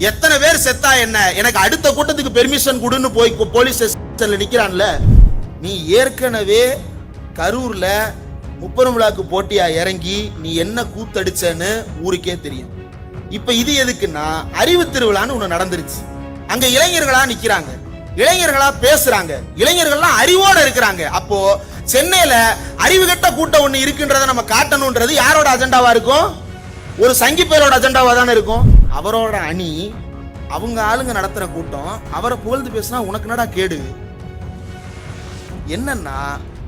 எத்தனை பேர் செத்தா என்ன, எனக்கு அடுத்த கூட்டத்துக்கு பெர்மிஷன் கொடுன்னு போய் போலீஸ் ஸ்டேஷன்ல நிக்கிறான்ல. நீ ஏற்கனவே கரூர்ல முப்பெரும் விழாக்கு போட்டியா இறங்கி நீ என்ன கூத்தடிச்சன்னு ஊருக்கே தெரியும். இப்ப இது எதுக்குன்னா அறிவு திருவிழான்னு ஒண்ணு நடந்துருச்சு. அங்க இளைஞர்களா நிக்கிறாங்க, இளைஞர்களா பேசுறாங்க, இளைஞர்கள்லாம் அறிவோட இருக்கிறாங்க. அப்போ சென்னையில அறிவு கட்ட கூட்டம் ஒண்ணு இருக்குன்றத நம்ம காட்டணும்ன்றது யாரோட அஜெண்டாவா இருக்கும்? ஒரு சங்கி பேரோட அஜெண்டாவா தானே இருக்கும். அவரோட அணி, அவங்க ஆளுங்க நடத்துற கூட்டம், அவரை புகழ்ந்து பேசினா உனக்கு என்னடா கேடு? என்னன்னா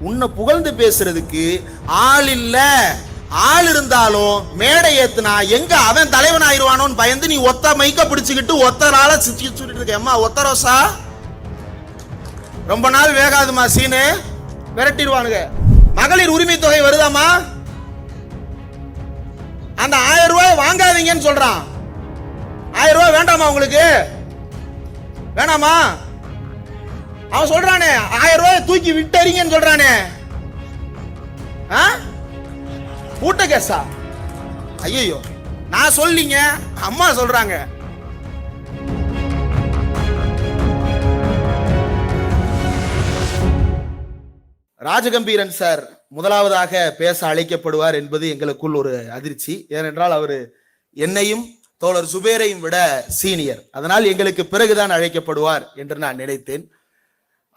உன்னை புகழ்ந்து பேசுறதுக்கு ஆள் இல்ல, ஆள் இருந்தாலும் மேடை ஏத்துனா எங்க அவன் தலைவன் ஆயிடுவானோன்னு பயந்து நீ ஒத்த மைக்க பிடிச்சுக்கிட்டு ஒத்த நாள சுத்திட்டு இருக்க. அம்மா ஒத்த ரோசா ரொம்ப நாள் வேகாதுமா சீனு, விரட்டிடுவானுங்க. மகளிர் உரிமை தொகை வருதாமா? அந்த 1000 ரூபாய் வாங்காதீங்கன்னு சொல்றான். 1000 ரூபாய் வேண்டாமா உங்களுக்கு? வேணாமா? அவன் சொல்றானே 1000 ரூபாய் தூக்கி விட்டறீங்கன்னு சொல்றானே. கூட்ட கேசா? ஐயோ, நான் சொல்லீங்க, அம்மா சொல்றாங்க. ராஜகம்பீரன் சார் முதலாவதாக பேச அழைக்கப்படுவார் என்பது எங்களுக்குள் ஒரு அதிர்ச்சி. ஏனென்றால் அவர் என்னையும் தோழர் சுபேரையும் விட சீனியர், அதனால் எங்களுக்கு பிறகுதான் அழைக்கப்படுவார் என்று நான் நினைத்தேன்.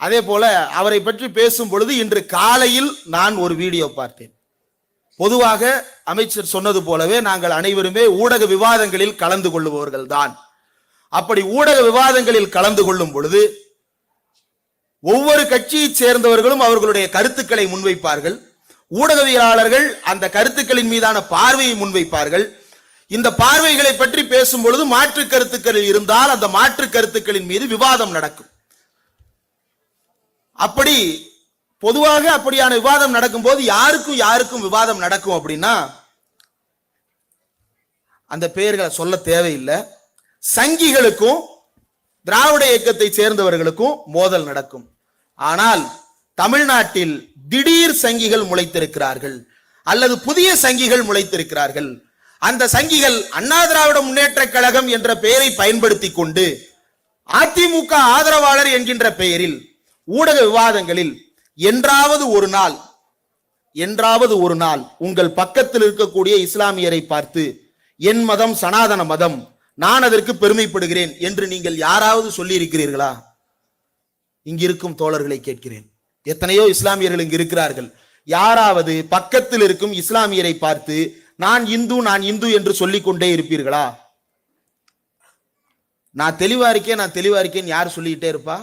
அதே போல அவரை பற்றி பேசும் பொழுது இன்று காலையில் நான் ஒரு வீடியோ பார்த்தேன். பொதுவாக அமைச்சர் சொன்னது போலவே நாங்கள் அனைவருமே ஊடக விவாதங்களில் கலந்து கொள்ளுபவர்கள் தான். அப்படி ஊடக விவாதங்களில் கலந்து கொள்ளும் பொழுது ஒவ்வொரு கட்சியை சேர்ந்தவர்களும் அவர்களுடைய கருத்துக்களை முன்வைப்பார்கள். ஊடகவியலாளர்கள் அந்த கருத்துக்களின் மீதான பார்வையை முன்வைப்பார்கள். இந்த பார்வைகளை பற்றி பேசும் பொழுது மாற்று கருத்துக்கள் இருந்தால் அந்த மாற்று கருத்துக்களின் மீது விவாதம் நடக்கும். அப்படி பொதுவாக அப்படியான விவாதம் நடக்கும் போது யாருக்கும் விவாதம் நடக்கும் அப்படின்னா, அந்த பெயர்களை சொல்ல தேவையில்லை, சங்கிகளுக்கும் திராவிட இயக்கத்தை சேர்ந்தவர்களுக்கும் மோதல் நடக்கும். ஆனால் தமிழ்நாட்டில் திடீர் சங்கிகள் முளைத்திருக்கிறார்கள், அல்லது புதிய சங்கிகள் முளைத்திருக்கிறார்கள். அந்த சங்கிகள் அண்ணா திராவிட முன்னேற்ற கழகம் என்ற பெயரை பயன்படுத்தி கொண்டு அதிமுக ஆதரவாளர் என்கின்ற பெயரில் ஊடக விவாதங்களில் என்றாவது ஒரு நாள் உங்கள் பக்கத்தில் இருக்கக்கூடிய இஸ்லாமியரை பார்த்து என் மதம் சனாதன மதம், நான் அதற்கு பெருமைப்படுகிறேன் என்று நீங்கள் யாராவது சொல்லி இருக்கிறீர்களா? இங்கிருக்கும் தோழர்களை கேட்கிறேன். எத்தனையோ இஸ்லாமியர்கள் இங்கு இருக்கிறார்கள். யாராவது பக்கத்தில் இருக்கும் இஸ்லாமியரை பார்த்து நான் இந்து என்று சொல்லிக் கொண்டே இருப்பீர்களா? நான் தெளிவா இருக்கேன் யார் சொல்லிக்கிட்டே இருப்பா?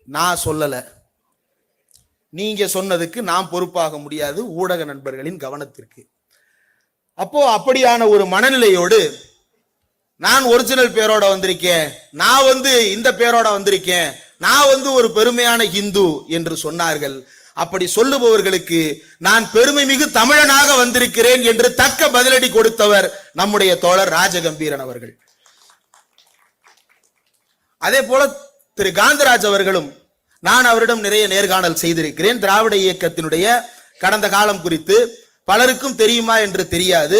நான் சொல்லல, நீங்க சொன்னதுக்கு நான் பொறுப்பாக முடியாது, ஊடக நண்பர்களின் கவனத்திற்கு. அப்போ அப்படியான ஒரு மனநிலையோடு நான் ஒரிஜினல் பேரோட வந்திருக்கேன், நான் இந்த பேரோட வந்திருக்கேன், நான் ஒரு பெருமையான இந்து என்று சொன்னார்கள். அப்படி சொல்லுபவர்களுக்கு நான் பெருமை மிகு தமிழனாக வந்திருக்கிறேன் என்று தக்க பதிலடி கொடுத்தவர் நம்முடைய தோழர் ராஜகம்பீரன் அவர்கள். அதே போல திரு காந்தராஜ் அவர்களும், நான் அவரிடம் நிறைய நேர்காணல் செய்திருக்கிறேன். திராவிட இயக்கத்தினுடைய கடந்த காலம் குறித்து பலருக்கும் தெரியுமா என்று தெரியாது.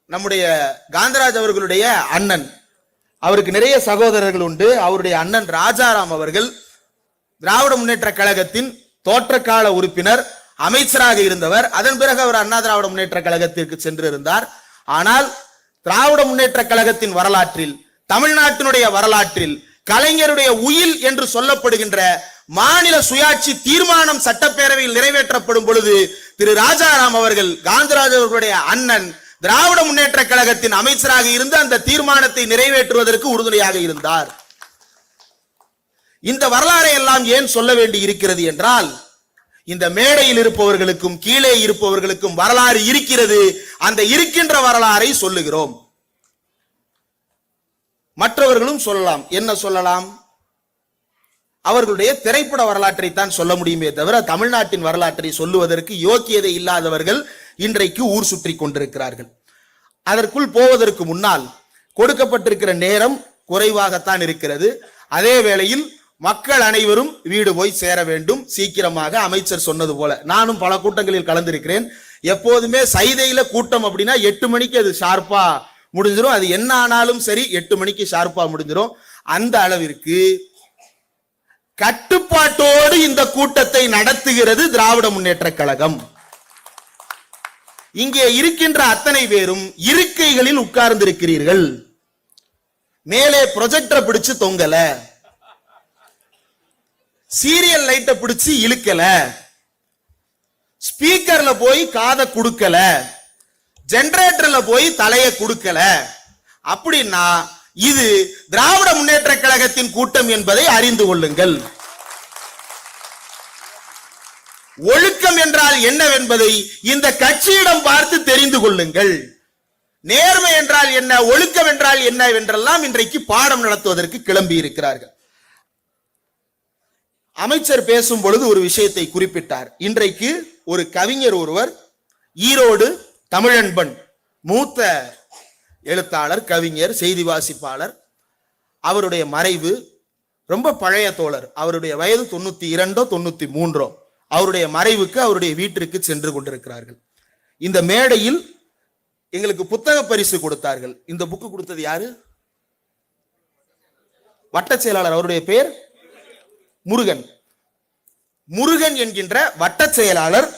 நம்முடைய காந்தராஜ் அவர்களுடைய அண்ணன், அவருக்கு நிறைய சகோதரர்கள் உண்டு. அவருடைய அண்ணன் ராஜாராம் அவர்கள் திராவிட முன்னேற்ற கழகத்தின் தோற்றக்கால உறுப்பினர், அமைச்சராக இருந்தவர். அதன் பிறகு அவர் அண்ணா திராவிட முன்னேற்ற கழகத்திற்கு சென்றிருந்தார். ஆனால் திராவிட முன்னேற்ற கழகத்தின் வரலாற்றில், தமிழ்நாட்டினுடைய வரலாற்றில் கலைஞருடைய உயில் என்று சொல்லப்படுகின்ற மாநில சுயாட்சி தீர்மானம் சட்டப்பேரவையில் நிறைவேற்றப்படும் பொழுது திரு ராஜாராம் அவர்கள், காந்தராஜ் அவர்களுடைய அண்ணன், திராவிட முன்னேற்ற கழகத்தின் அமைச்சராக இருந்து அந்த தீர்மானத்தை நிறைவேற்றுவதற்கு உறுதுணையாக இருந்தார். இந்த வரலாறை எல்லாம் ஏன் சொல்ல வேண்டி இருக்கிறது என்றால், இந்த மேடையில் இருப்பவர்களுக்கும் கீழே இருப்பவர்களுக்கும் வரலாறு இருக்கிறது. அந்த இருக்கின்ற வரலாறை சொல்லுகிறோம். மற்றவர்களும் சொல்லலாம். என்ன சொல்லலாம்? அவர்களுடைய திரைப்பட வரலாற்றை தான் சொல்ல முடியுமே தவிர தமிழ்நாட்டின் வரலாற்றை சொல்லுவதற்கு யோக்கியதை இல்லாதவர்கள் இன்றைக்கு ஊர் சுற்றி கொண்டிருக்கிறார்கள். அதற்குள் போவதற்கு முன்னால் கொடுக்கப்பட்டிருக்கிற நேரம் குறைவாகத்தான் இருக்கிறது. அதே வேளையில் மக்கள் அனைவரும் வீடு போய் சேர வேண்டும் சீக்கிரமாக. அமைச்சர் சொன்னது போல நானும் பல கூட்டங்களில் கலந்திருக்கிறேன். எப்போதுமே சைதையில கூட்டம் அப்படின்னா 8 மணிக்கு அது ஷார்ப்பா முடிஞ்சிடும். அது என்ன ஆனாலும் சரி 8 மணிக்கு ஷார்ப்பா முடிஞ்சிடும். அந்த அளவிற்கு கட்டுப்பாட்டோடு இந்த கூட்டத்தை நடத்துகிறது திராவிட முன்னேற்ற கழகம். இங்கே இருக்கின்ற அத்தனை பேரும் இருக்கைகளில் உட்கார்ந்து இருக்கிறீர்கள். மேலே ப்ரொஜெக்டரை பிடிச்சு தொங்கல, சீரியல் லைட்டை பிடிச்சு இழுக்கல, ஸ்பீக்கர்ல போய் காதை குடுக்கல, ஜெனரேட்டர்ல போய் தலையை குடுக்கல. அப்படின்னா இது திராவிட முன்னேற்ற கழகத்தின் கூட்டம் என்பதை அறிந்து கொள்ளுங்கள். ஒழுக்கம் என்றால் என்னவென்பதை இந்த கட்சியிடம் பார்த்து தெரிந்து கொள்ளுங்கள். நேர்மை என்றால் என்ன, ஒழுக்கம் என்றால் என்ன என்றெல்லாம் இன்றைக்கு பாடம் நடத்துவதற்கு கிளம்பி இருக்கிறார்கள். அமைச்சர் பேசும் பொழுது ஒரு விஷயத்தை குறிப்பிட்டார். இன்றைக்கு ஒரு கவிஞர் ஒருவர், ஈரோடு தமிழன்பன், மூத்த எழுத்தாளர், கவிஞர், செய்தி வாசிப்பாளர், அவருடைய மறைவு. ரொம்ப பழைய தோழர், அவருடைய வயது 92 93. அவருடைய மறைவுக்கு அவருடைய வீட்டிற்கு சென்று கொண்டிருக்கிறார்கள். இந்த மேடையில் எங்களுக்கு புத்தக பரிசு கொடுத்தார்கள். இந்த புக்கு கொடுத்தது யாரு? வட்ட செயலாளர், அவருடைய பெயர் முருகன். முருகன் என்கின்ற வட்ட செயலாளர்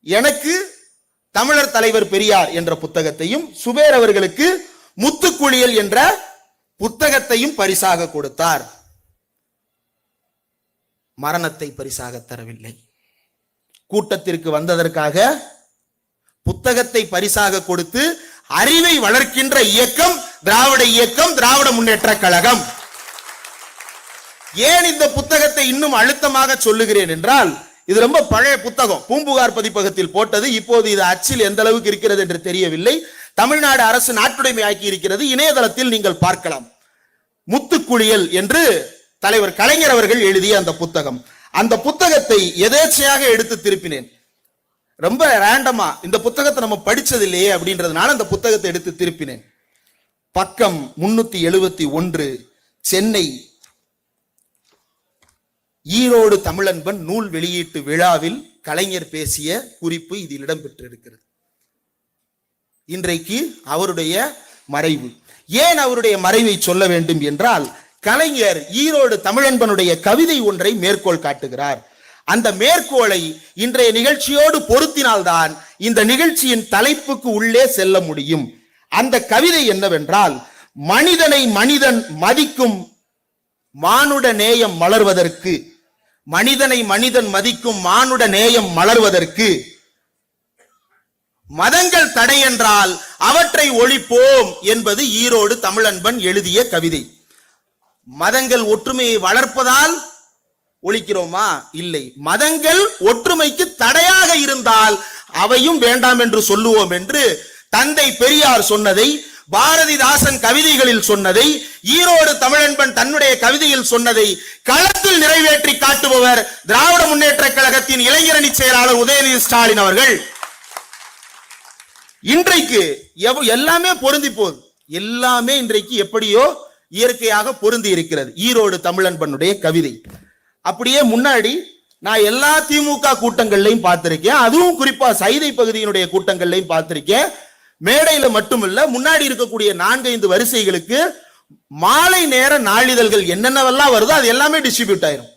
எனக்கு தமிழர் தலைவர் பெரியார் என்ற புத்தகத்தையும், சுபேர் அவர்களுக்கு முத்துக்குளியல் என்ற புத்தகத்தையும் பரிசாக கொடுத்தார். மரணத்தை பரிசாக தரவில்லை. கூட்டத்திற்கு வந்ததற்காக புத்தகத்தை பரிசாக கொடுத்து அறிவை வளர்க்கின்ற இயக்கம் திராவிட இயக்கம், திராவிட முன்னேற்ற கழகம். ஏன் இந்த புத்தகத்தை இன்னும் அழுத்தமாக சொல்லுகிறேன் என்றால், இது ரொம்ப பழைய புத்தகம், பூம்புகார் பதிப்பகத்தில் போட்டது. இப்போது இது அச்சில் எந்த அளவுக்கு இருக்கிறது என்று தெரியவில்லை. தமிழ்நாடு அரசு நாட்டுடைமை ஆக்கி இருக்கிறது. இணையதளத்தில் நீங்கள் பார்க்கலாம். முத்துக்குளியல் என்று தலைவர் கலைஞர் அவர்கள் எழுதிய அந்த புத்தகம். அந்த புத்தகத்தை எதேச்சையாக எடுத்து திருப்பினேன். ரொம்ப ரேண்டமா, இந்த புத்தகத்தை நம்ம படிச்சது இல்லையே அப்படின்றதுனால அந்த புத்தகத்தை எடுத்து திருப்பினேன். பக்கம் 371, சென்னை ஈரோடு தமிழன்பன் நூல் வெளியீட்டு விழாவில் கலைஞர் பேசிய குறிப்பு இதில் இடம்பெற்றிருக்கிறது. இன்றைக்கு அவருடைய மறைவு. ஏன் அவருடைய மறைவை சொல்ல வேண்டும் என்றால், கலைஞர் ஈரோடு தமிழன்பனுடைய கவிதை ஒன்றை மேற்கோள் காட்டுகிறார். அந்த மேற்கோளை இன்றைய நிகழ்ச்சியோடு பொருத்தினால்தான் இந்த நிகழ்ச்சியின் தலைப்புக்கு உள்ளே செல்ல முடியும். அந்த கவிதை என்னவென்றால், மனிதனை மனிதன் மதிக்கும் மானுட நேயம் மலர்வதற்கு, மனிதனை மனிதன் மதிக்கும் மானுட நேயம் மலர்வதற்கு மதங்கள் தடை என்றால் அவற்றை ஒழிப்போம் என்பது ஈரோடு தமிழன்பன் எழுதிய கவிதை. மதங்கள் ஒற்றுமையை வளர்ப்பதால் ஒழிக்கிறோமா? இல்லை. மதங்கள் ஒற்றுமைக்கு தடையாக இருந்தால் அவையும் வேண்டாம் என்று சொல்லுவோம் என்று தந்தை பெரியார் சொன்னதை, பாரதிதாசன் கவிதைகளில் சொன்னதை, ஈரோடு தமிழன்பன் தன்னுடைய கவிதையில் சொன்னதை களத்தில் நிறைவேற்றி காட்டுபவர் திராவிட முன்னேற்ற கழகத்தின் இளைஞரணி செயலாளர் உதயநிதி ஸ்டாலின் அவர்கள். இன்றைக்கு எல்லாமே பொருந்தி போகுது. எல்லாமே இன்றைக்கு எப்படியோ இயற்கையாக பொருந்தி இருக்கிறது. ஈரோடு தமிழன்பனுடைய கவிதை. அப்படியே முன்னாடி நான் எல்லா திமுக கூட்டங்கள்லையும் பார்த்திருக்கேன். அதுவும் குறிப்பா சைதை பகுதியினுடைய கூட்டங்கள்லையும் பார்த்திருக்கேன். மேடையில மட்டுமல்ல, முன்னாடி இருக்கக்கூடிய 4-5 வரிசைகளுக்கு மாலை நேர நாளிதழ்கள் என்னென்னவெல்லாம் வருதோ அது எல்லாமே டிஸ்ட்ரிபியூட் ஆயிரும்.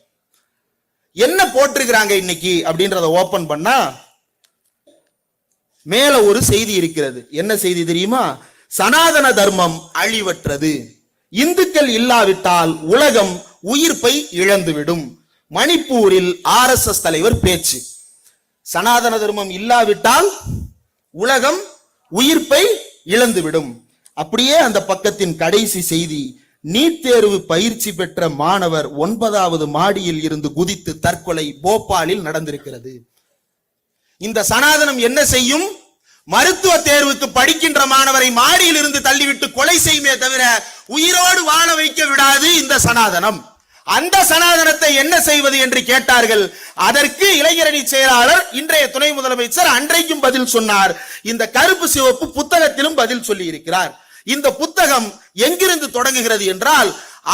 என்ன போட்டிருக்கிறாங்க இன்னைக்கு அப்படின்றத ஓபன் பண்ணா மேல ஒரு செய்தி இருக்கிறது. என்ன செய்தி தெரியுமா? சனாதன தர்மம் அழிவற்றது, இந்துக்கள் இல்லாவிட்டால் உலகம் உயிர்ப்பை இழந்துவிடும். மணிப்பூரில் RSS தலைவர் பேச்சு. சனாதன தர்மம் இல்லாவிட்டால் உலகம் உயிர்ப்பை இழந்துவிடும். அப்படியே அந்த பக்கத்தின் கடைசி செய்தி, நீட் தேர்வு பயிற்சி பெற்ற மாணவர் 9வது மாடியில் இருந்து குதித்து தற்கொலை போபாலில் நடந்திருக்கிறது. இந்த சனாதனம் என்ன செய்யும்? மருத்துவ தேர்வுக்கு படிக்கின்ற மாணவரை மாடியில் இருந்து தள்ளிவிட்டு கொலை செய்யுமே தவிர உயிரோடு வாழ வைக்க விடாது இந்த சனாதனம். அந்த சனாதனத்தை என்ன செய்வது என்று கேட்டார்கள். அதற்கு இளைஞரணி செயலாளர், இன்றைய துணை முதலமைச்சர் அன்றைக்கும் பதில் சொன்னார். இந்த கருப்பு சிவப்பு புத்தகத்திலும் பதில் சொல்லி இருக்கிறார். இந்த புத்தகம் எங்கிருந்து தொடங்குகிறது என்றால்,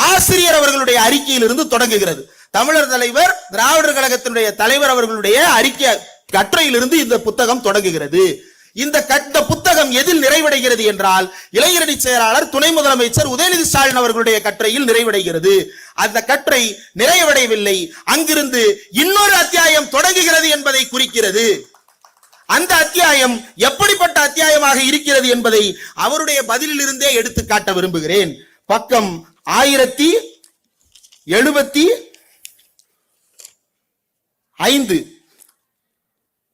ஆசிரியர் அவர்களுடைய அறிக்கையிலிருந்து தொடங்குகிறது. தமிழர் தலைவர், திராவிடர் கழகத்தினுடைய தலைவர் அவர்களுடைய அறிக்கை கட்டுரையிலிருந்து இந்த புத்தகம் தொடங்குகிறது. இந்த புத்தகம் எதில் நிறைவடைகிறது என்றால் இளைஞரணி செயலாளர் துணை முதலமைச்சர் உதயநிதி ஸ்டாலின் அவர்களுடைய கட்டுரையில் நிறைவடைகிறது. அந்த கட்டுரை நிறைவடையவில்லை, அங்கிருந்து இன்னொரு அத்தியாயம் தொடங்குகிறது என்பதை குறிக்கிறது. அந்த அத்தியாயம் எப்படிப்பட்ட அத்தியாயமாக இருக்கிறது என்பதை அவருடைய பதிலில் இருந்தே எடுத்து காட்ட விரும்புகிறேன். பக்கம் 1075.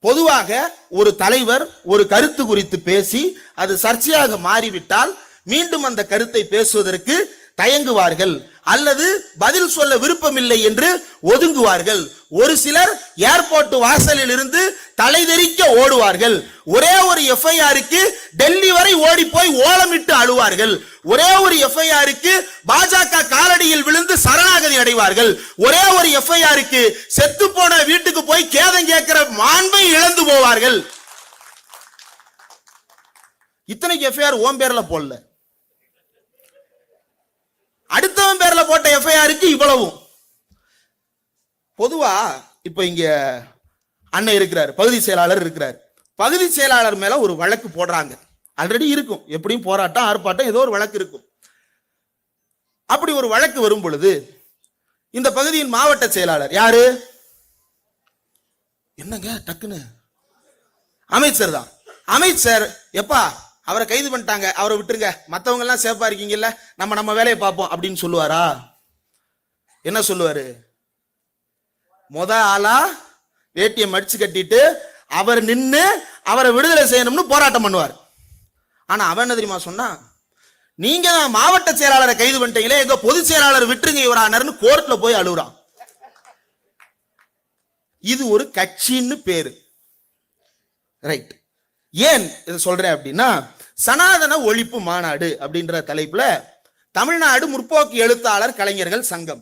பொதுவாக ஒரு தலைவர் ஒரு கருத்து குறித்து பேசி அது சர்ச்சையாக மாறிவிட்டால் மீண்டும் அந்த கருத்தை பேசுவதற்கு தயங்குவார்கள் அல்லது பதில் சொல்ல விருப்பமில்லை என்று ஒதுங்குவார்கள். ஒரு சிலர் ஏர்போர்ட் வாசலில் இருந்து தலைதெறிக்க ஓடுவார்கள். ஒரே ஒரு எஃப்ஐஆருக்கு டெல்லி வரை ஓடி போய் ஓலமிட்டு அழுவார்கள். ஒரே ஒரு எஃப்ஐஆருக்கு பாஜக காலடியில் விழுந்து சரணாகதி அடைவார்கள். ஒரே ஒரு எஃப்ஐஆருக்கு செத்து போன வீட்டுக்கு போய் கேதம் கேட்கிற மாண்பை இழந்து போவார்கள். இத்தனைக்கு எஃப்ஐஆர் ஓம் பேர்ல போடல, அடுத்தவன் பேர்ல போட்ட எஃப்ஐஆருக்கு இவ்வளவும். பொதுவா இப்ப இங்க அண்ணன் இருக்கிறார், பகுதி செயலாளர் இருக்கிறார். பகுதி செயலாளர் மேல ஒரு வழக்கு போடுறாங்க, ஆல்ரெடி இருக்கும், எப்படியும் போராட்டம் ஆர்ப்பாட்டம் ஏதோ ஒரு வழக்கு இருக்கும். அப்படி ஒரு வழக்கு வரும் பொழுது இந்த பகுதியின் மாவட்ட செயலாளர் யாரு? என்னங்க டக்குன்னு அமைச்சர் தான். அமைச்சர் எப்பா அவரை கைது பண்ணிட்டாங்க, அவரை விட்டுருங்க, மற்றவங்க எல்லாம் சேஃபா இருக்கீங்கல்ல, நம்ம வேலையை பார்ப்போம் அப்படின்னு சொல்லுவாரா? என்ன சொல்லுவாரு? முத ஆளா வேட்டியை மடிச்சு கட்டிட்டு அவர் நின்று அவரை விடுதலை செய்யணும்னு போராட்டம் பண்ணுவார். ஆனா அவன் என்ன தெரியுமா சொன்னா? நீங்க தான் மாவட்ட செயலாளரை கைது பண்ணிட்டீங்களே, எங்க பொதுச் செயலாளர் விட்டுருங்க இவரானர்னு கோர்ட்ல போய் அழுகுறான். இது ஒரு கட்சின்னு பேரு, ரைட்? ஏன் இதை சொல்றேன் அப்படின்னா, சனாதன ஒழிப்பு மாநாடு அப்படின்ற தலைப்புல தமிழ்நாடு முற்போக்கு எழுத்தாளர் கலைஞர்கள் சங்கம்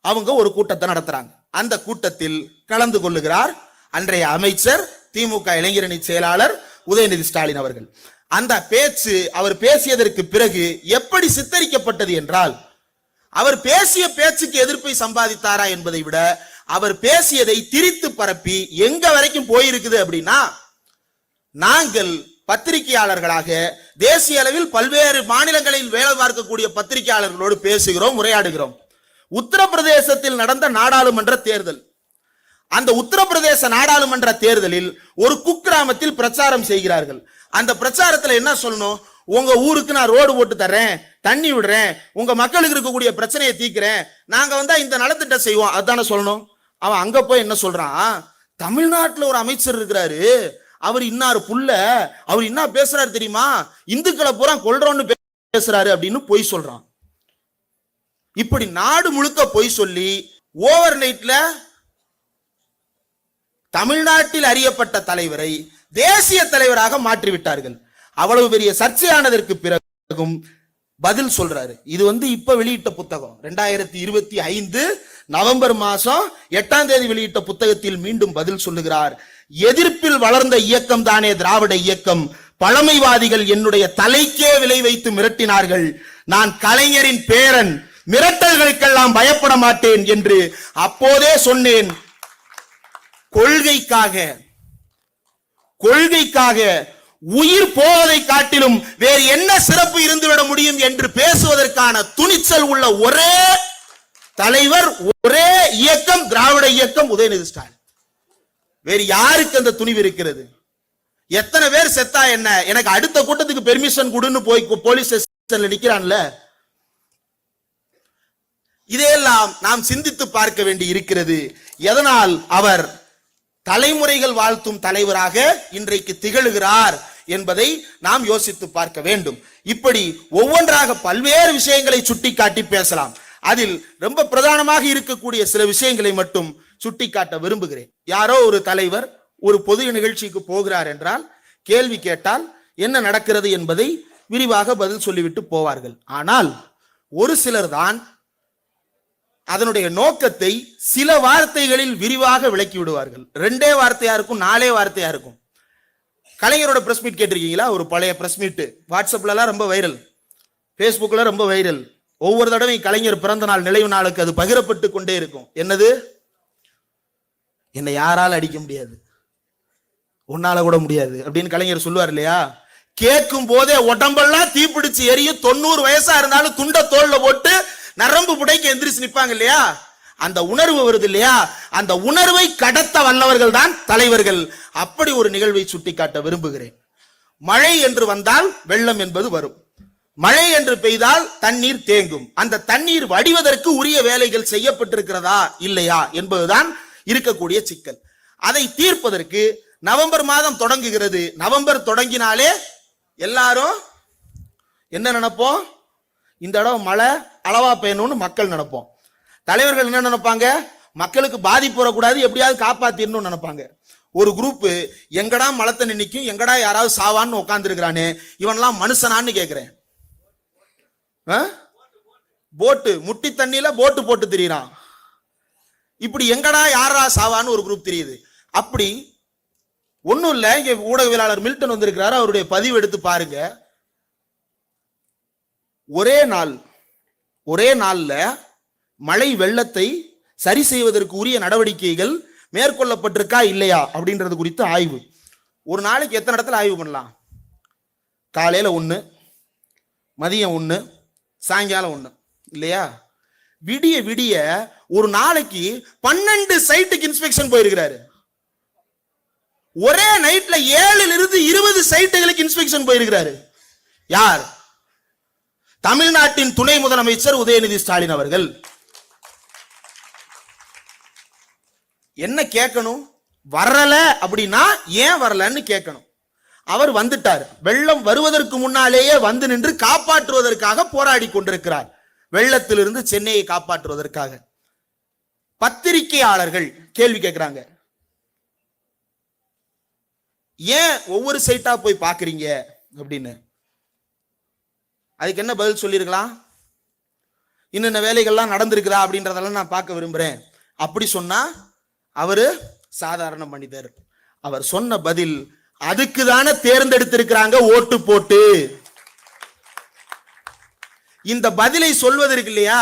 அவங்க ஒரு கூட்டத்தை நடத்துறாங்க. அந்த கூட்டத்தில் கலந்து கொள்ளுகிறார் அன்றைய அமைச்சர் திமுக இளைஞரணி செயலாளர் உதயநிதி ஸ்டாலின் அவர்கள். அந்த பேச்சு அவர் பேசியதற்கு பிறகு எப்படி சித்தரிக்கப்பட்டது என்றால், அவர் பேசிய பேச்சுக்கு எதிர்ப்பை சம்பாதித்தாரா என்பதை விட அவர் பேசியதை திரித்து பரப்பி எங்க வரைக்கும் போயிருக்குது அப்படின்னா, நாங்கள் பத்திரிகையாளர்களாக தேசிய அளவில் பல்வேறு மாநிலங்களில் வேலை பார்க்கக்கூடிய பத்திரிகையாளர்களோடு பேசுகிறோம், உரையாடுகிறோம். உத்தரப்பிரதேசத்தில் நடந்த நாடாளுமன்ற தேர்தல், அந்த உத்தரப்பிரதேச நாடாளுமன்ற தேர்தலில் ஒரு குக்கிராமத்தில் பிரச்சாரம் செய்கிறார்கள். அந்த பிரச்சாரத்தில் என்ன சொல்லணும்? உங்க ஊருக்கு நான் ரோடு போட்டு தர்றேன், தண்ணி விடுறேன், உங்க மக்களுக்கு இருக்கக்கூடிய பிரச்சனையை தீர்க்கிறேன், நாங்க வந்தா இந்த நலத்திட்டம் செய்வோம், அதுதானே சொல்லணும். அவன் அங்க போய் என்ன சொல்றான்? தமிழ்நாட்டில் ஒரு அமைச்சர் இருக்கிறாரு, அவர் இன்னாரு புள்ள, அவர் என்ன பேசுறாரு தெரியுமா? இந்துக்களை பூரா கொல்றோன்னு பேசுறாரு அப்படின்னு பொய் சொல்றான். இப்படி நாடு முழுக்க பொய் சொல்லி ஓவர் நைட்ல தமிழ்நாட்டில் அறியப்பட்ட தலைவரை தேசிய தலைவராக மாற்றிவிட்டார்கள். அவ்வளவு பெரிய சர்ச்சையானதற்கு பிறகும் பதில் சொல்றாரு. இது இப்ப வெளியிட்ட புத்தகம் 2025 நவம்பர் மாசம் 8ஆம் தேதி வெளியிட்ட புத்தகத்தில் மீண்டும் பதில் சொல்லுகிறார். எதிர்ப்பில் வளர்ந்த இயக்கம் தானே திராவிட இயக்கம், பழமைவாதிகள் என்னுடைய தலைக்கே விலை வைத்து மிரட்டினார்கள், நான் கலைஞரின் பேரன், மிரட்டல்களுக்கெல்லாம் பயப்பட மாட்டேன் என்று அப்போதே சொன்னேன். கொள்கைக்காக உயிர் போவதை காட்டிலும் வேறு என்ன சிறப்பு இருந்துவிட முடியும் என்று பேசுவதற்கான துணிச்சல் உள்ள ஒரே தலைவர், ஒரே இயக்கம் திராவிட இயக்கம், உதயநிதி ஸ்டாலின். வேறு யாருக்கு அந்த துணிவு இருக்கிறது? எத்தனை பேர் செத்தா என்ன, எனக்கு அடுத்த கூட்டத்துக்கு பெர்மிஷன் கொடுன்னு போய் போலீஸ் ஸ்டேஷன்ல நிக்கிறான்ல. இதையெல்லாம் நாம் சிந்தித்து பார்க்க வேண்டி இருக்கிறது. எதனால் அவர் தலைமுறைகள் வாழ்த்தும் தலைவராக இன்றைக்கு திகழ்கிறார் என்பதை நாம் யோசித்து பார்க்க வேண்டும். இப்படி ஒவ்வொன்றாக பல்வேறு விஷயங்களை சுட்டிக்காட்டி பேசலாம். அதில் ரொம்ப பிரதானமாக இருக்கக்கூடிய சில விஷயங்களை மட்டும் சுட்டிக்காட்ட விரும்புகிறேன். யாரோ ஒரு தலைவர் ஒரு பொது நிகழ்ச்சிக்கு போகிறார் என்றால் கேள்வி கேட்டால் என்ன நடக்கிறது என்பதை விரிவாக பதில் சொல்லிவிட்டு போவார்கள். ஆனால் ஒரு சிலர் தான் அதனுடைய நோக்கத்தை சில வார்த்தைகளில் விரிவாக விளக்கி விடுவார்கள். 2 வார்த்தையா இருக்கும், 4 வார்த்தையா இருக்கும். கலைஞரோட பிரஸ் மீட் கேட்டிருக்கீங்களா? ஒரு பழைய பிரஸ் மீட் வாட்ஸ்அப்ல எல்லாம் ரொம்ப வைரல், பேஸ்புக்ல ரொம்ப வைரல். ஒவ்வொரு தடவை கலைஞர் பிறந்த நாள் நினைவு நாளுக்கு அது பகிரப்பட்டு கொண்டே இருக்கும். என்னது? என்னை யாரால் அடிக்க முடியாது, உன்னால கூட முடியாது அப்படின்னு கலைஞர் சொல்லுவார் இல்லையா? கேட்கும் போதே உடம்பெல்லாம் தீப்பிடிச்சு எரியும். 90 வயசா இருந்தாலும் துண்ட தோல்ல போட்டு நரம்பு புடைக்க எந்திரிச்சு நிப்பாங்க இல்லையா? அந்த உணர்வு வருது இல்லையா? அந்த உணர்வை கடத்த வல்லவர்கள் தான் தலைவர்கள். அப்படி ஒரு நிகழ்வை சுட்டிக்காட்ட விரும்புகிறேன். மழை என்று வந்தால் வெள்ளம் என்பது வரும். மழை என்று பெய்தால் தண்ணீர் தேங்கும். அந்த தண்ணீர் வடிவதற்கு உரிய வேலைகள் செய்யப்பட்டிருக்கிறதா இல்லையா என்பதுதான் இருக்கக்கூடிய சிக்கல். அதை தீர்ப்பதற்கு நவம்பர் மாதம் தொடங்குகிறது. நவம்பர் தொடங்கினாலே எல்லாரும் என்ன நினைப்போம்? இந்த இடம் மழை அளவா பெய்யணும்னு மக்கள் நினைப்போம். தலைவர்கள் என்ன நினைப்பாங்க? மக்களுக்கு பாதிப்பு வரக்கூடாது, எப்படியாவது காப்பாத்திடணும்னு நினைப்பாங்க. ஒரு குரூப் எங்கடா மழை தண்ணி நிக்கும், எங்கடா யாராவது சாவான்னு உட்கார்ந்து இருக்கிறானே, இவன்லாம் மனுஷனான்னு கேட்கிறேன். போட்டு முட்டி தண்ணியில போட்டு போட்டு திரியிறான். இப்படி எங்கடா யாரா சாவான்னு ஒரு குரூப் தெரியுது. அப்படி ஒன்னும் இல்ல. இங்க ஊடகவியலாளர் மில்டன் வந்திருக்கிறாரு, அவருடைய பதிவு எடுத்து பாருங்க. ஒரே நாள்ல மழை வெள்ளத்தை சரி செய்வதற்கு உரிய நடவடிக்கைகள் மேற்கொள்ளப்பட்டிருக்கா இல்லையா அப்படின்றது குறித்து ஆய்வு. ஒரு நாளைக்கு எத்தனை இடத்துல ஆய்வு பண்ணலாம்? காலையில 1, மதியம் 1, சாயங்காலம் 1 இல்லையா? விடிய விடிய ஒரு நாளைக்கு 12 சைட்டுக்கு இன்ஸ்பெக்ஷன் போயிருக்கிறாரு. ஒரே நைட்ல 7 20 சைட்டுகளுக்கு இன்ஸ்பெக்ஷன் போயிருக்கிறாரு. யார்? தமிழ்நாட்டின் துணை முதலமைச்சர் உதயநிதி ஸ்டாலின் அவர்கள். என்ன கேட்கணும்? வரல அப்படின்னா ஏன் வரலன்னு கேட்கணும். அவர் வந்துட்டார். வெள்ளம் வருவதற்கு முன்னாலேயே வந்து நின்று காப்பாற்றுவதற்காக போராடி கொண்டிருக்கிறார். வெள்ளத்திலிருந்து சென்னையை காப்பாற்றுவதற்காக. பத்திரிகையாளர்கள் கேள்வி கேட்கிறாங்க, ஏன் ஒவ்வொரு சைட்டா போய் பாக்குறீங்க அப்படின்னு. அதுக்கு என்ன பதில் சொல்லிருக்கலாம்? இன்னென்ன வேலைகள்லாம் நடந்திருக்குதா அப்படின்றதெல்லாம் நான் பார்க்க விரும்புறேன். அப்படி சொன்னா அவரு சாதாரண மனிதர். அவர் சொன்ன பதில், அதுக்கு தானே தேர்ந்தெடுத்திருக்கிறாங்க ஓட்டு போட்டு. இந்த பதிலை சொல்வதற்கு இல்லையா,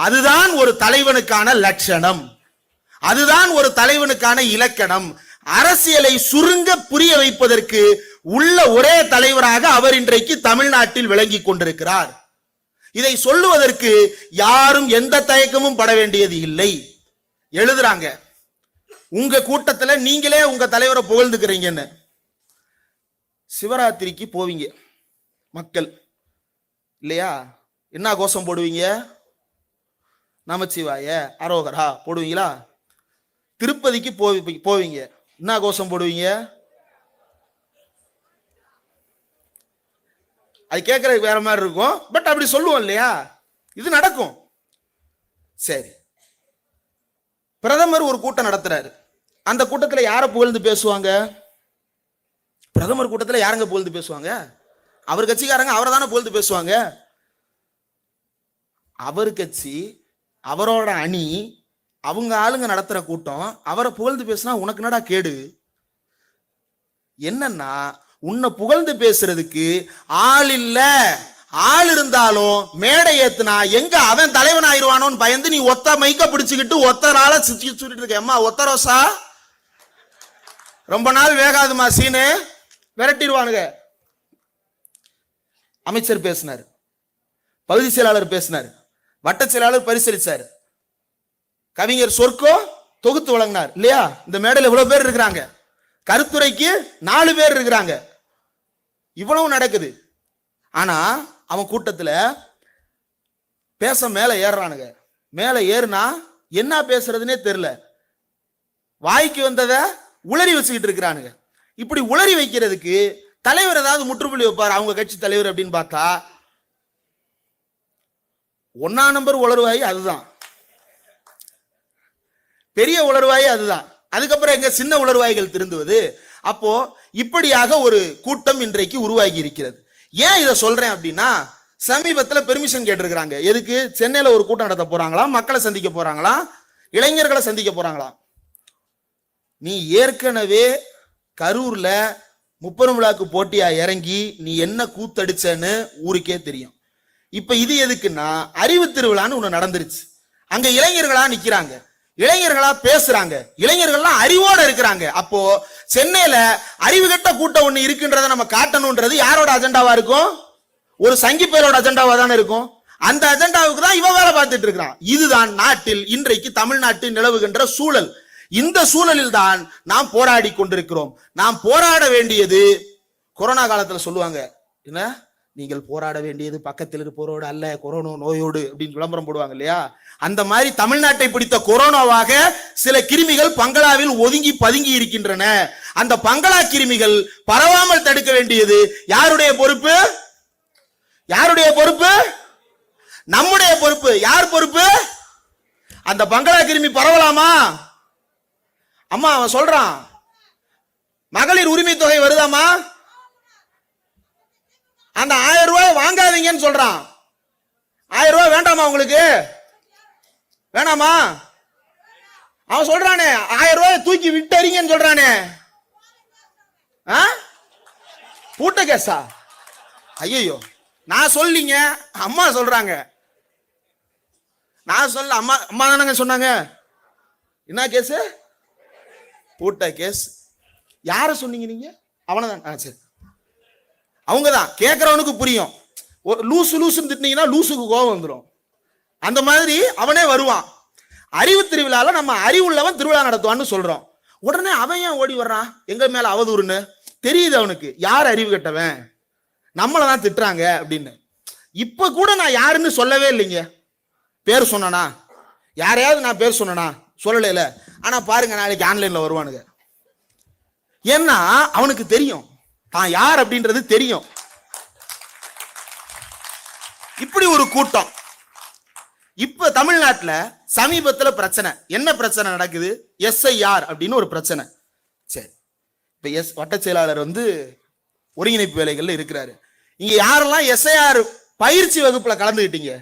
அதுதான் ஒரு தலைவனுக்கான லட்சணம், அதுதான் ஒரு தலைவனுக்கான இலக்கணம். அரசியலை சுருங்க புரிய வைப்பதற்கு உள்ள ஒரே தலைவராக அவர் இன்றைக்கு தமிழ்நாட்டில் விளங்கி கொண்டிருக்கிறார். இதை சொல்லுவதற்கு யாரும் எந்த தயக்கமும் பட வேண்டியது இல்லை. எழுதுறாங்க, உங்க கூட்டத்துல நீங்களே உங்க தலைவரை புகழ்ந்துக்கிறீங்கன்னு. சிவராத்திரிக்கு போவீங்க மக்கள் இல்லையா? என்ன கோஷம் போடுவீங்க? நமச்சிவாய அரோகரா போடுவீங்களா? திருப்பதிக்கு போவீங்க, என்ன கோஷம் போடுவீங்க? அது கேட்கறதுக்கு வேற மாதிரி இருக்கும், பட் அப்படி சொல்லுவோம் இல்லையா? இது நடக்கும். சரி, பிரதமர் ஒரு கூட்டம் நடத்துறாரு. அந்த கூட்டத்துல யார புகழ்ந்து பேசுவாங்க? பிரதமர் கூட்டத்துல யாருங்க புகழ்ந்து பேசுவாங்க? அவர் கட்சிக்காரங்க அவரை தானே புகழ்ந்து பேசுவாங்க. அவர் கட்சி, அவரோட அணி, அவங்க ஆளுங்க நடத்துற கூட்டம், அவரை புகழ்ந்து பேசினா உனக்கு என்னடா கேடு? என்னன்னா, உன்னை புகழ்ந்து பேசுறதுக்கு ஆள் இல்ல, ஆள் இருந்தாலும் மேடை ஏத்துனா எங்க அவன் தலைவன் ஆயிடுவானோன்னு பயந்து நீ ஒத்த மைக்க பிடிச்சுக்கிட்டு ஒத்த நாள சுத்திட்டு இருக்க. அம்மா ஒத்த ரோசா, ரொம்ப நாள் வேகாதுமா சீனு, விரட்டிடுவானுங்க. அமைச்சர் பேசினார், பகுதி செயலாளர் பேசினார், வட்ட செயலாளர் பரிசீலிச்சார், கவிஞர் சொர்க்கோ தொகுத்து வழங்கினார் இல்லையா? இந்த மேடையில் இவ்வளவு பேர் இருக்கிறாங்க, கருத்துரைக்கு 4 பேர் இருக்கிறாங்க, இவ்வளவு நடக்குது. ஆனா அவன் கூட்டத்துல பேச மேல ஏறானுங்க. மேல ஏறுனா என்ன பேசுறதுன்னே தெரியல, வாய்க்கு வந்தத உளறி வச்சுக்கிட்டு இருக்கிறானுங்க. இப்படி உளறி வைக்கிறதுக்கு தலைவர் ஏதாவது முற்றுப்புள்ளி வைப்பார் அவங்க கட்சி தலைவர் அப்படின்னு பார்த்தா 1ஆம் நம்பர் உளறுவாய் அதுதான், பெரிய உளறுவாய் அதுதான். அதுக்கப்புறம் எங்க சின்ன உளறுவாய்கள் திருந்துவது? அப்போ இப்படியாக ஒரு கூட்டம் இன்றைக்கு உருவாகி இருக்கிறது. ஏன் இதை சொல்றேன் அப்படின்னா, சமீபத்தில் பெர்மிஷன் கேட்டிருக்கிறாங்க. எதுக்கு? சென்னையில ஒரு கூட்டம் நடத்த போறாங்களா, மக்களை சந்திக்க போறாங்களா, இளைஞர்களை சந்திக்க போறாங்களா. நீ ஏற்கனவே கரூர்ல 30 விழாக்கு போட்டியா இறங்கி நீ என்ன கூத்தடிச்சன்னு ஊருக்கே தெரியும். இப்ப இது எதுக்குன்னா, அறிவு திருவிழான்னு ஒண்ணு நடந்துருச்சு, அங்க இளைஞர்களா நிக்கிறாங்க. இளைஞர்களா பேசுறாங்க, இளைஞர்கள்லாம் அறிவோட இருக்கிறாங்க. அப்போ சென்னையில அறிவு கட்ட கூட்டம் ஒண்ணு இருக்குன்றத நம்ம காட்டணும்ன்றது யாரோட அஜெண்டாவா இருக்கும்? ஒரு சங்கி பேரோட அஜெண்டாவா தானே இருக்கும். அந்த அஜெண்டாவுக்கு தான் இவன் வேலை பார்த்துட்டு இருக்கிறான். இதுதான் நாட்டில் இன்றைக்கு தமிழ்நாட்டில் நிலவுகின்ற சூழல். இந்த சூழலில் தான் நாம் போராடி கொண்டிருக்கிறோம். நாம் போராட வேண்டியது, கொரோனா காலத்துல சொல்லுவாங்க என்ன, நீங்கள் போராட வேண்டியது பக்கத்தில் இருப்போரோடு அல்ல, கொரோனா நோயோடு அப்படின்னு விளம்பரம் போடுவாங்க இல்லையா? அந்த மாதிரி தமிழ்நாட்டை பிடித்த கொரோனாவாக சில கிருமிகள் பங்களாவில் ஒதுங்கி பதுங்கி இருக்கின்றன. அந்த பங்களா கிருமிகள் பரவாமல் தடுக்க வேண்டியது யாருடைய பொறுப்பு? யாருடைய பொறுப்பு? நம்முடைய பொறுப்பு. யார் பொறுப்பு? அந்த பங்களா கிருமி பரவலாமா? அம்மா அவன் சொல்றான், மகளிர் உரிமை தொகை வருதாமா? அந்த 1000 ரூபாய் வாங்காதீங்கன்னு சொல்றான். 1000 ரூபாய் வேண்டாமா உங்களுக்கு? வேணாமா? அவன் சொல்றானே 1000 ரூபாய் தூக்கி விட்டறீங்கன்னு சொல்றானே. பூட்ட கேஸா? ஐயோ, நான் சொல்லீங்க, அம்மா சொல்றாங்க. நான் சொல்ல, அம்மா அம்மா தானங்க சொன்னாங்க. என்ன கேஸ்? பூட்ட கேஸ். யார சொன்னீங்க நீங்க? அவனதான். சரி, அவங்கதான். கேட்கிறவனுக்கு புரியும். லூசு லூசுன்னு திட்டினீங்கன்னா லூசுக்கு கோபம் வந்துடும். அந்த மாதிரி அவனே வருவான். அறிவு திருவிழால நம்ம அறிவுள்ளவன் திருவிழா நடத்துவான்னு சொல்றோம். உடனே அவன் ஏன் ஓடி வர்றான் எங்க மேல அவதூறுன்னு? தெரியுது அவனுக்கு யார் அறிவு கட்டவன், நம்மளதான் திட்டுறாங்க அப்படின்னு. இப்ப கூட நான் யாருன்னு சொல்லவே இல்லைங்க. பேர் சொன்னா யாரையாவது நான் பேர் சொன்னா சொல்லல. ஆனா பாருங்க, நாளைக்கு ஆன்லைன்ல வருவானுங்க. ஏன்னா அவனுக்கு தெரியும் தான் யார் அப்படின்றது தெரியும். இப்படி ஒரு கூட்டம். இப்ப தமிழ்நாட்டுல சமீபத்துல பிரச்சனை. என்ன பிரச்சனை நடக்குது? SIR அப்படின்னு ஒரு பிரச்சனை. சரி, இப்ப வட்ட செயலாளர் ஒருங்கிணைப்பு வேலைகள்ல இருக்கிறாரு. இங்க யாரெல்லாம் SIR பயிற்சி வகுப்புல கலந்துகிட்டீங்க?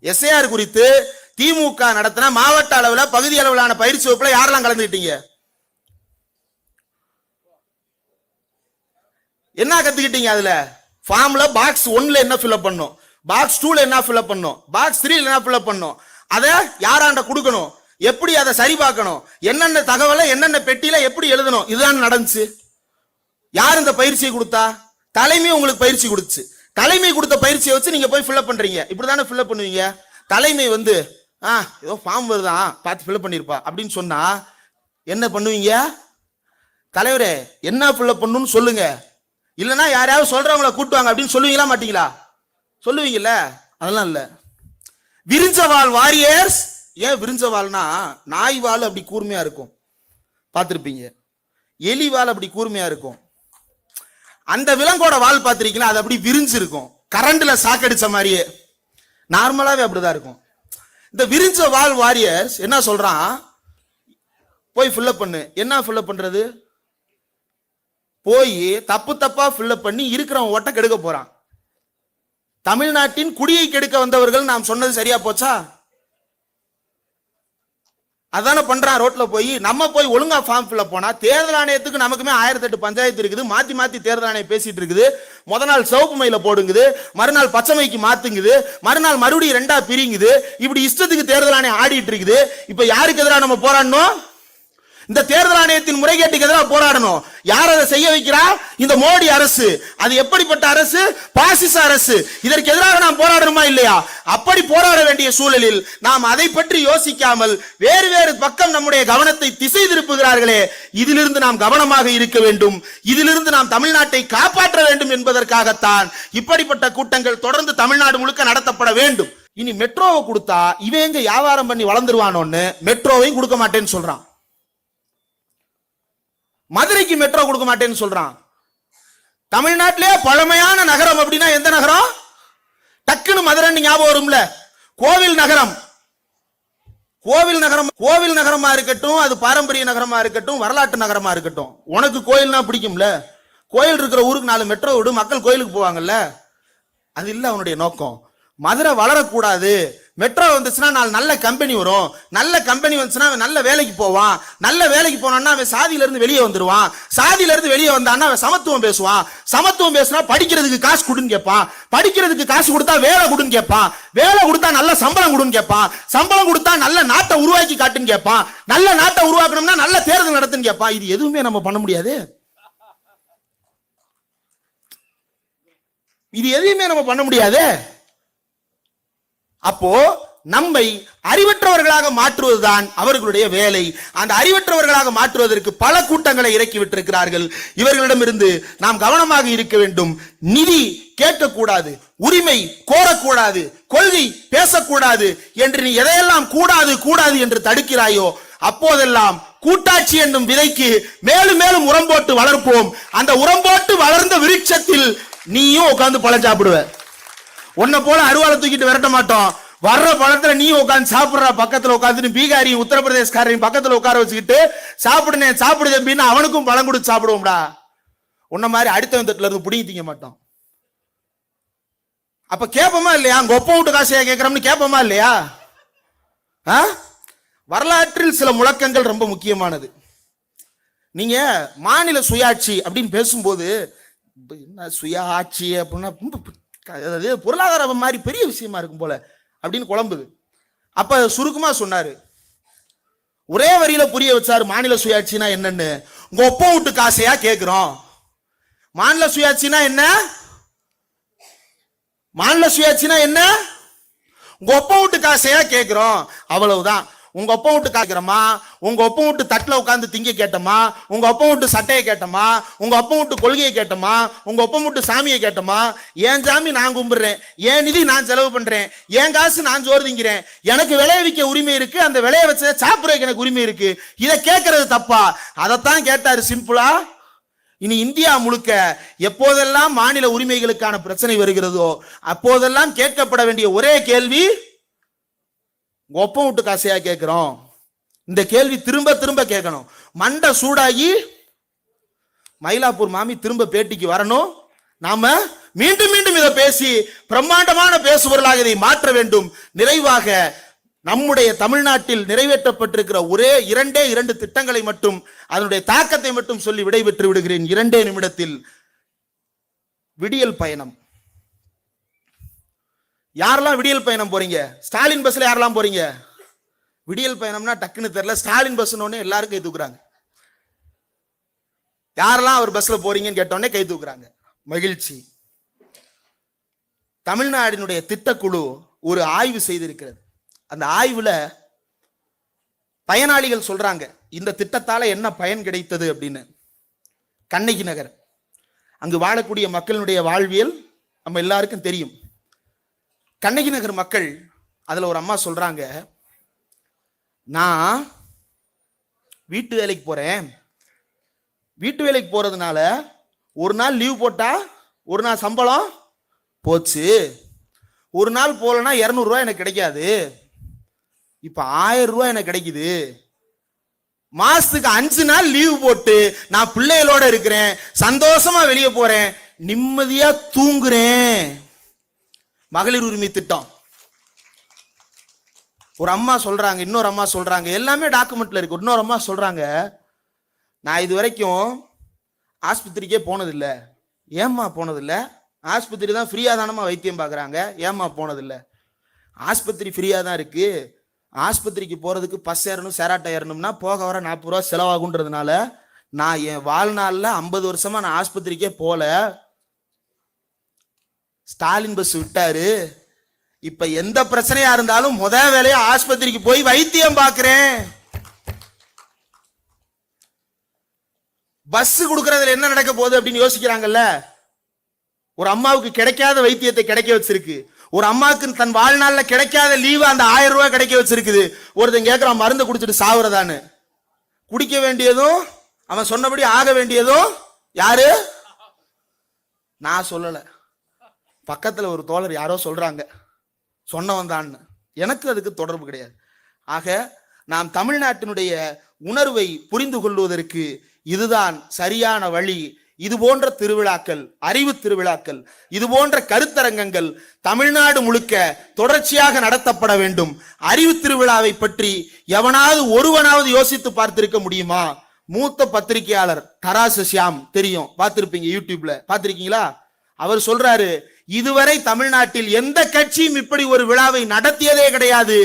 SIR குறித்து திமுக நடத்தின மாவட்ட அளவுல பகுதி அளவிலான பயிற்சி வகுப்புல யாரெல்லாம் கலந்துகிட்டீங்க? என்ன கத்துக்கிட்டீங்க? அதுல ஃபார்ம்ல பாக்ஸ் 1ல என்ன ஃபில்அப் பண்ணும், பாக்ஸ் 2ல என்ன ஃபில்அப் பண்ணும், பாக்ஸ் 3ல என்ன ஃபில்அப் பண்ணும், அத யாராண்ட கொடுக்கணும், எப்படி அதை சரி பார்க்கணும், என்னென்ன தகவலை என்னென்ன பெட்டியில எப்படி எழுதணும், இதுதான் நடந்துச்சு. யார் இந்த பயிற்சியை கொடுத்தா? தலைமை உங்களுக்கு பயிற்சி கொடுத்துச்சு. தலைமை கொடுத்த பயிற்சியை வச்சு நீங்க போய் ஃபில்அப் பண்றீங்க. இப்படிதானே ஃபில்அப் பண்ணுவீங்க. தலைமை ஏதோ ஃபார்ம் வருதான் பார்த்து ஃபில்அப் பண்ணிருப்பா அப்படின்னு சொன்னா என்ன பண்ணுவீங்க? தலைவரே என்ன ஃபில்அப் பண்ணணும்னு சொல்லுங்க, இல்லைன்னா யாரையாவது சொல்றவங்கள கூட்டுவாங்க அப்படின்னு சொல்லுவீங்களா மாட்டீங்களா? சொல்லுவீங்கல்ல. அதெல்லாம் இல்ல. விரிஞ்சவாள் வாரியர்ஸ். ஏன் விரிஞ்சவாள்னா, நாய் வால் அப்படி கூர்மையா இருக்கும், பார்த்திருப்பீங்க. எலி வால் அப்படி கூர்மையா இருக்கும். அந்த விலங்கோட வால் பார்த்திருக்கீங்களா? அது அப்படி விரிஞ்சு இருக்கும், கரண்ட்ல சாக்கடிச்ச மாதிரியே. நார்மலாவே அப்படிதான் இருக்கும். இந்த விரிஞ்ச வால் வாரியர்ஸ் என்ன சொல்றான்? போய் ஃபில்அப் பண்ணு. என்ன ஃபில்அப் பண்றது? போய் தப்பு தப்பா ஃபில்அப் பண்ணி இருக்கிறவன் ஒட்ட கெடுக்க போறான். தமிழ்நாட்டின் குடியை கெடுக்க வந்தவர்கள் நாம் சொன்னது சரியா போச்சா? அதான பண்றான். ரோட்ல போய் நம்ம போய் ஒழுங்கா ஃபார்ம் ஃபில்அப் போனா தேர்தல் ஆணையத்துக்கு நமக்குமே 1008 பஞ்சாயத்து இருக்குது. மாத்தி மாத்தி தேர்தல் ஆணையம் பேசிட்டு இருக்குது. முத நாள் சிவப்பு மையில போடுங்குது, மறுநாள் பச்சை மைக்கு மாத்துங்குது, மறுநாள் மறுபடியும் 2ஆ பிரிங்குது. இப்படி இஷ்டத்துக்கு தேர்தல் ஆணையம் ஆடிட்டு இருக்குது. இப்ப யாருக்கு எதிராக நம்ம போராடணும்? இந்த தேர்தல் ஆணையத்தின் முறைகேட்டுக்கு எதிராக போராடணும். யார் அதை செய்ய வைக்கிறா? இந்த மோடி அரசு. அது எப்படிப்பட்ட அரசு? பாசிச அரசு. இதற்கு எதிராக நாம் போராடணுமா இல்லையா? அப்படி போராட வேண்டிய சூழலில் நாம் அதை பற்றி யோசிக்காமல் வேறு வேறு பக்கம் நம்முடைய கவனத்தை திசை திருப்புகிறார்களே. இதிலிருந்து நாம் கவனமாக இருக்க வேண்டும். இதிலிருந்து நாம் தமிழ்நாட்டை காப்பாற்ற வேண்டும் என்பதற்காகத்தான் இப்படிப்பட்ட கூட்டங்கள் தொடர்ந்து தமிழ்நாடு முழுக்க நடத்தப்பட வேண்டும். இனி மெட்ரோவை கொடுத்தா இவன் எங்க வியாபாரம் பண்ணி வளர்ந்துருவானோன்னு மெட்ரோவையும் கொடுக்க மாட்டேன்னு சொல்றான். மதுரைக்கு மெட்ரோ கொடுக்க மாட்டேன்னு சொல்றான். தமிழ்நாட்டிலே பழமையான நகரம் அப்படின்னா எந்த நகரம்? டக்குன்னு மதுரை ஞாபகம் வரும்ல. கோவில் நகரம். கோவில் நகரமா இருக்கட்டும், அது பாரம்பரிய நகரமா இருக்கட்டும், வரலாற்று நகரமா இருக்கட்டும், உனக்கு கோயில்னா பிடிக்கும்ல. கோயில் இருக்கிற ஊருக்கு 4 மெட்ரோ விடு, மக்கள் கோயிலுக்கு போவாங்கல்ல. அது இல்ல அவனுடைய நோக்கம். மதுரை வளரக்கூடாது, மெட்ரோ வந்துச்சுன்னா நல்ல கம்பெனி வரும், நல்ல கம்பெனி வந்துச்சுன்னா அவன் நல்ல வேலைக்கு போவான், நல்ல வேலைக்கு போனான்னா அவன் சாதியில இருந்து வெளியே வந்துருவான், சாதியில இருந்து வெளியே வந்தான்னா அவன் சமத்துவம் பேசுவான், சமத்துவம் பேசினா படிக்கிறதுக்கு காசு கொடுன்னு கேட்பான், படிக்கிறதுக்கு காசு கொடுத்தா வேலை கொடுன்னு கேட்பான், வேலை கொடுத்தா நல்ல சம்பளம் கொடுன்னு கேட்பான், சம்பளம் கொடுத்தா நல்ல நாட்டை உருவாக்கி காட்டுன்னு கேட்பான், நல்ல நாட்டை உருவாக்கணும்னா நல்ல தேர்தல் நடத்துன்னு கேட்பான். இது எதுவுமே நம்ம பண்ண முடியாது. இது எதையுமே நம்ம பண்ண முடியாது. அப்போ நம்மை அறிவற்றவர்களாக மாற்றுவதுதான் அவர்களுடைய வேலை. அந்த அறிவற்றவர்களாக மாற்றுவதற்கு பல கூட்டங்களை இறக்கி விட்டிருக்கிறார்கள். இவர்களிடமிருந்து நாம் கவனமாக இருக்க வேண்டும். நிதி கேட்கக்கூடாது, உரிமை கோரக்கூடாது, கொள்கை பேசக்கூடாது என்று நீ எதையெல்லாம் கூடாது கூடாது என்று தடுக்கிறாயோ அப்போதெல்லாம் கூட்டாட்சி என்னும் விதைக்கு மேலும் மேலும் உரம் போட்டு வளர்ப்போம். அந்த உரம் போட்டு வளர்ந்த விருட்சத்தில் நீயும் உட்கார்ந்து பழம் சாப்பிடுவ. உன்னை போல அருவாளை தூக்கிட்டு விரட்ட மாட்டோம். வர்ற பழத்துல நீ உட்காந்து சாப்பிடுற, பக்கத்துல உட்காந்து பீகாரி உத்தரப்பிரதேசக்காரையும் பக்கத்துல உட்கார வச்சுக்கிட்டு சாப்பிடுனேன் சாப்பிடுது அப்படின்னு அவனுக்கும் பழம் கொடுத்து சாப்பிடுவோம்டா. உன்ன மாதிரி அடுத்த தட்டுல இருந்து புடிங்கி திங்க மாட்டோம். அப்ப கேப்பமா இல்லையா? அங்க ஒப்ப விட்டு காசையா கேட்கிறோம்னு கேப்பமா இல்லையா? வரலாற்றில் சில முழக்கங்கள் ரொம்ப முக்கியமானது. நீங்க மாநில சுயாட்சி அப்படின்னு பேசும்போது என்ன சுயாட்சி அப்படின்னா பொருளாதார மாதிரி பெரிய விஷயமா இருக்கும் போல அப்படின்னு குழம்புது. அப்ப சுருக்கமா சொன்னாரு, ஒரே வரியில புரிய வச்சாரு மாநில சுயாட்சினா என்னன்னு. உங்க ஒப்ப விட்டு காசையா கேட்கிறோம். மாநில சுயாட்சினா என்ன? மாநில சுயாட்சினா என்ன? உங்க ஒப்ப விட்டு காசையா கேட்கிறோம், அவ்வளவுதான். உங்க ஒப்ப விட்டு காக்கிறோமா? உங்க ஒப்ப விட்டு தட்டுல உட்காந்து திங்க கேட்டோமா? உங்க ஒப்ப விட்டு சட்டையை கேட்டோமா? உங்க ஒப்ப விட்டு கொள்கையை கேட்டோமா? உங்க ஒப்ப விட்டு சாமியை கேட்டோமா? என் சாமி நான் கும்பிடுறேன், என் நிதி நான் செலவு பண்றேன், என் காசு நான் சோறு திங்கிறேன், எனக்கு விளைவிக்க உரிமை இருக்கு, அந்த விளைய வச்ச சாப்பிடுறதுக்கு எனக்கு உரிமை இருக்கு. இதை கேட்கறது தப்பா? அதைத்தான் கேட்டாரு சிம்பிளா. இனி இந்தியா முழுக்க எப்போதெல்லாம் மாநில உரிமைகளுக்கான பிரச்சனை வருகிறதோ அப்போதெல்லாம் கேட்கப்பட வேண்டிய ஒரே கேள்வி, ஒப்ப விட்டு காசையா கேட்கிறோம். இந்த கேள்வி திரும்ப திரும்ப கேட்கணும். மண்டை சூடாகி மயிலாப்பூர் மாமி திரும்ப பேட்டிக்கு வரணும். நாம மீண்டும் மீண்டும் இதை பேசி பிரம்மாண்டமான பேசுபொருளாக இதை மாற்ற வேண்டும். நிறைவாக நம்முடைய தமிழ்நாட்டில் நிறைவேற்றப்பட்டிருக்கிற ஒரே இரண்டு திட்டங்களை மட்டும், அதனுடைய தாக்கத்தை மட்டும் சொல்லி விடைபெற்று விடுகிறேன் 2 நிமிடத்தில். விடியல் பயணம். யாரெல்லாம் விடியல் பயணம் போறீங்க? ஸ்டாலின் பஸ்ல யாரெல்லாம் போறீங்க? விடியல் பயணம்னா டக்குன்னு தெரியல, ஸ்டாலின் பஸ் எல்லாரும் கை தூக்குறாங்க. யாரெல்லாம் அவர் பஸ்ல போறீங்கன்னு கேட்டோடனே கை தூக்குறாங்க. மகிழ்ச்சி. தமிழ்நாடினுடைய திட்டக்குழு ஒரு ஆய்வு செய்திருக்கிறது. அந்த ஆய்வுல பயனாளிகள் சொல்றாங்க இந்த திட்டத்தால என்ன பயன் கிடைத்தது அப்படின்னு. கண்ணகி நகர், அங்கு வாழக்கூடிய மக்களுடைய வாழ்வியல் நம்ம எல்லாருக்கும் தெரியும். கண்ணகி நகர் மக்கள், அதுல ஒரு அம்மா சொல்றாங்க, நான் வீட்டு வேலைக்கு போறேன், வீட்டு வேலைக்கு போறதுனால ஒரு நாள் லீவ் போட்டா ஒரு நாள் சம்பளம் போச்சு, ஒரு நாள் போலனா 200 ரூபாய் எனக்கு கிடைக்காது, இப்ப 1000 ரூபாய் எனக்கு கிடைக்குது, மாசத்துக்கு 5 நாள் லீவ் போட்டு நான் பிள்ளைகளோட இருக்கிறேன், சந்தோஷமா வெளியே போறேன், நிம்மதியா தூங்குறேன். மகளிர் உரிமை திட்டம். ஒரு அம்மா சொல்றாங்க, இன்னொரு அம்மா சொல்றாங்க, எல்லாமே டாக்குமெண்ட்ல இருக்கு. இன்னொரு அம்மா சொல்றாங்க, நான் இது வரைக்கும் ஆஸ்பத்திரிக்கே போனதில்லை. ஏம்மா போனதில்லை? ஆஸ்பத்திரி தான் ஃப்ரீயா தானமா வைத்தியம் பார்க்குறாங்க, ஏம்மா போனதில்லை? ஆஸ்பத்திரி ஃப்ரீயா தான் இருக்கு, ஆஸ்பத்திரிக்கு போறதுக்கு பஸ் ஏறணும் சேராட்டை ஏறணும்னா போக வர 40 ரூபா செலவாகுன்றதுனால நான் என் வாழ்நாளில் 50 வருஷமா நான் ஆஸ்பத்திரிக்கே போல. ஸ்டாலின் பஸ் விட்டாரு, இப்ப எந்த பிரச்சனையா இருந்தாலும் முத வேலையா ஆஸ்பத்திரிக்கு போய் வைத்தியம் பார்க்கிறேன். பஸ் கொடுக்கறதுல என்ன நடக்க போகுது அப்படின்னு யோசிக்கிறாங்கல்ல. ஒரு அம்மாவுக்கு கிடைக்காத வைத்தியத்தை கிடைக்க வச்சிருக்கு, ஒரு அம்மாவுக்கு தன் வாழ்நாள்ல கிடைக்காத லீவு அந்த 1000 ரூபாய் கிடைக்க வச்சிருக்குது. ஒருத்தன் கேட்கிறான் மருந்து குடிச்சிட்டு சாவுறதான்னு. குடிக்க வேண்டியதும் அவன் சொன்னபடி ஆக வேண்டியதும் யாரு? நான் சொல்லல, பக்கத்துல ஒரு தோழர் யாரோ சொல்றாங்க, சொன்னவன் தான். எனக்கு அதுக்கு தொடர்பு கிடையாது. ஆக நாம் தமிழ்நாட்டினுடைய உணர்வை புரிந்து கொள்வதற்கு இதுதான் சரியான வழி. இது போன்ற திருவிழாக்கள், அறிவு திருவிழாக்கள், இது போன்ற கருத்தரங்கங்கள் தமிழ்நாடு முழுக்க தொடர்ச்சியாக நடத்தப்பட வேண்டும். அறிவு திருவிழாவை பற்றி எவனாவது ஒருவனாவது யோசித்து பார்த்திருக்க முடியுமா? மூத்த பத்திரிகையாளர் தராசு ஷியாம், தெரியும், பார்த்திருப்பீங்க, யூடியூப்ல பார்த்திருக்கீங்களா? அவர் சொல்றாரு, இதுவரை தமிழ்நாட்டில் எந்த கட்சியும் இப்படி ஒரு விழாவை நடத்தியதே கிடையாது,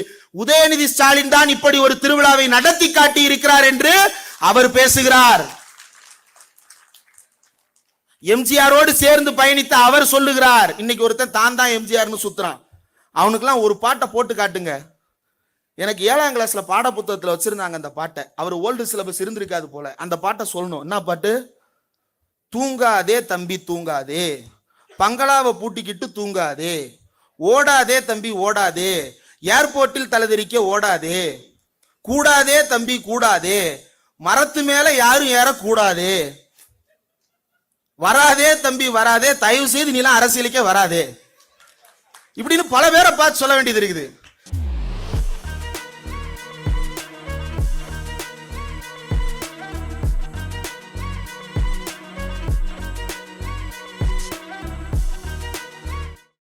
உதயநிதி ஸ்டாலின் தான் இப்படி ஒரு திருவிழாவை நடத்தி காட்டி இருக்கிறார் என்று அவர் பேசுகிறார். எம்ஜிஆரோடு சேர்ந்து பயணித்த அவர் சொல்லுகிறார். இன்னைக்கு ஒருத்தன் தான் தான் எம்ஜிஆர்னு சுத்துறான். அவனுக்கெல்லாம் ஒரு பாட்டை போட்டு காட்டுங்க. எனக்கு 7ஆம் கிளாஸ்ல பாட புத்தகத்துல வச்சிருந்தாங்க அந்த பாட்டை. அவர் ஓல்டு சிலபஸ் இருந்திருக்காது போல. அந்த பாட்டை சொல்லணும். என்ன பாட்டு? தூங்காதே தம்பி தூங்காதே, பங்களாவை பூட்டிக்கிட்டு தூங்காதே, ஓடாதே தம்பி ஓடாதே, ஏர்போர்ட்டில் தலைதெறிக்க ஓடாதே, கூடாதே தம்பி கூடாதே, மரத்து மேல யாரும் ஏறக்கூடாதே, வராதே தம்பி வராதே, தயவு செய்து நீலாம் அரசியலுக்கே வராதே. இப்படின்னு பல பேரை பார்த்து சொல்ல வேண்டியது இருக்குது.